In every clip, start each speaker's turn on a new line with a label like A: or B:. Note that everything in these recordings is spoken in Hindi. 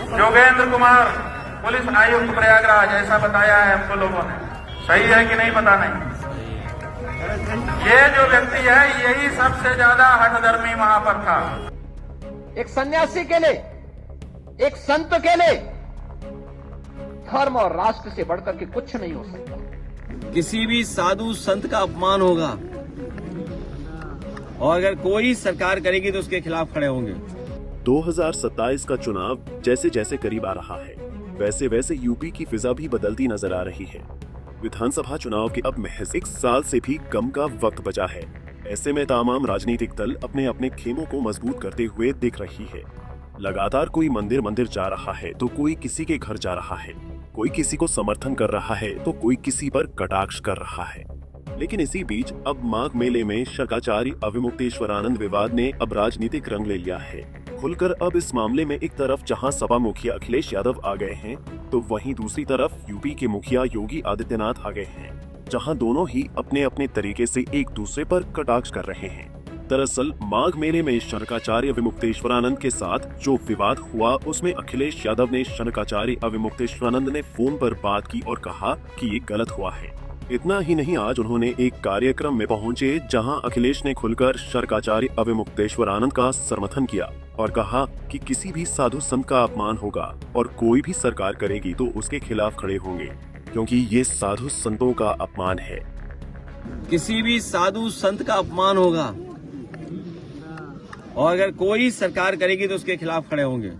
A: योगेंद्र कुमार पुलिस आयुक्त प्रयागराज, ऐसा बताया है हमको लोगों ने। सही है कि नहीं पता नहीं। ये जो व्यक्ति है यही सबसे ज्यादा हठधर्मी वहां पर था।
B: एक सन्यासी के लिए, एक संत के लिए धर्म और राष्ट्र से बढ़कर के कुछ नहीं हो सकता।
C: किसी भी साधु संत का अपमान होगा और अगर कोई सरकार करेगी तो उसके खिलाफ खड़े होंगे।
D: 2027 का चुनाव जैसे जैसे करीब आ रहा है, वैसे वैसे यूपी की फिजा भी बदलती नजर आ रही है। विधानसभा चुनाव के अब महज 1 साल से भी कम का वक्त बचा है। ऐसे में तमाम राजनीतिक दल अपने अपने खेमों को मजबूत करते हुए दिख रही है। लगातार कोई मंदिर जा रहा है तो कोई किसी के घर जा रहा है, कोई किसी को समर्थन कर रहा है तो कोई किसी पर कटाक्ष कर रहा है। लेकिन इसी बीच अब माघ मेले में शंकराचार्य अविमुक्तेश्वरानंद विवाद ने अब राजनीतिक रंग ले लिया है। खुलकर अब इस मामले में एक तरफ जहां सपा मुखिया अखिलेश यादव आ गए हैं, तो वहीं दूसरी तरफ यूपी के मुखिया योगी आदित्यनाथ आ गए हैं, जहां दोनों ही अपने अपने तरीके से एक दूसरे पर कटाक्ष कर रहे हैं। दरअसल माघ मेले में शंकराचार्य अविमुक्तेश्वरानंद के साथ जो विवाद हुआ, उसमें अखिलेश यादव ने शंकराचार्य अविमुक्तेश्वरानंद ने फोन पर बात की और कहा कि ये गलत हुआ है। इतना ही नहीं, आज उन्होंने एक कार्यक्रम में पहुंचे जहां अखिलेश ने खुलकर शंकराचार्य अविमुक्तेश्वरानंद का समर्थन किया और कहा कि किसी भी साधु संत का अपमान होगा और कोई भी सरकार करेगी तो उसके खिलाफ खड़े होंगे, क्योंकि ये साधु संतों का अपमान है।
C: किसी भी साधु संत का अपमान होगा और अगर कोई सरकार करेगी तो उसके खिलाफ खड़े होंगे।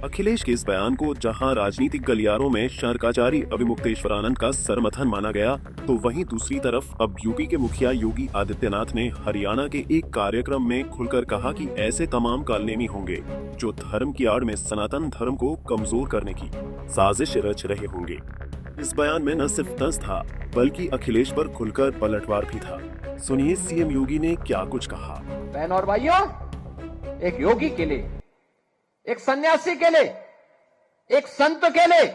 D: अखिलेश के इस बयान को जहां राजनीतिक गलियारों में शंकराचार्य अविमुक्तेश्वरानंद का समर्थन माना गया, तो वहीं दूसरी तरफ अब यूपी के मुखिया योगी आदित्यनाथ ने हरियाणा के एक कार्यक्रम में खुलकर कहा कि ऐसे तमाम कालनेमी होंगे जो धर्म की आड़ में सनातन धर्म को कमजोर करने की साजिश रच रहे होंगे। इस बयान में न सिर्फ तंज था, बल्कि अखिलेश पर खुलकर पलटवार भी था। सुनिए सीएम योगी ने क्या कुछ कहा।
B: बहन और भाइयों, एक योगी के लिए, एक सन्यासी के लिए, एक संत के लिए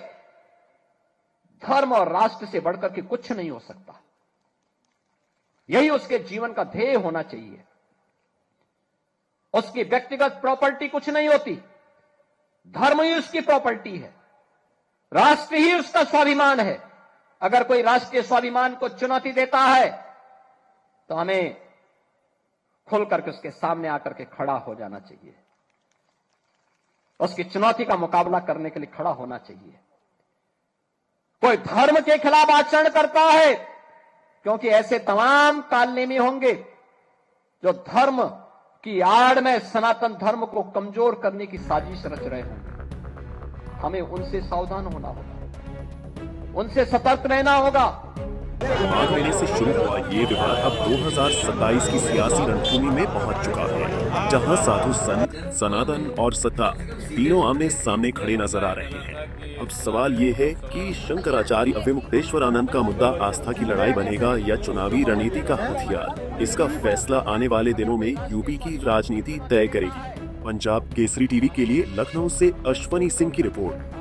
B: धर्म और राष्ट्र से बढ़कर के कुछ नहीं हो सकता। यही उसके जीवन का ध्येय होना चाहिए। उसकी व्यक्तिगत प्रॉपर्टी कुछ नहीं होती, धर्म ही उसकी प्रॉपर्टी है, राष्ट्र ही उसका स्वाभिमान है। अगर कोई राष्ट्रीय स्वाभिमान को चुनौती देता है तो हमें खुल करके उसके सामने आकर के खड़ा हो जाना चाहिए, उसकी चुनौती का मुकाबला करने के लिए खड़ा होना चाहिए। कोई धर्म के खिलाफ आचरण करता है, क्योंकि ऐसे तमाम कालनेमी होंगे जो धर्म की आड़ में सनातन धर्म को कमजोर करने की साजिश रच रहे होंगे। हमें उनसे सावधान होना होगा, उनसे सतर्क रहना होगा।
D: माघ मेले से शुरू हुआ ये विवाद अब 2027 की सियासी रणभूमि में पहुंच चुका है, जहां साधु संत, सनातन और सत्ता तीनों आमने सामने खड़े नजर आ रहे हैं। अब सवाल ये है कि शंकराचार्य अविमुक्तेश्वरानंद का मुद्दा आस्था की लड़ाई बनेगा या चुनावी रणनीति का हथियार। इसका फैसला आने वाले दिनों में यूपी की राजनीति तय करेगी। पंजाब केसरी टीवी के लिए लखनऊ से अश्वनी सिंह की रिपोर्ट।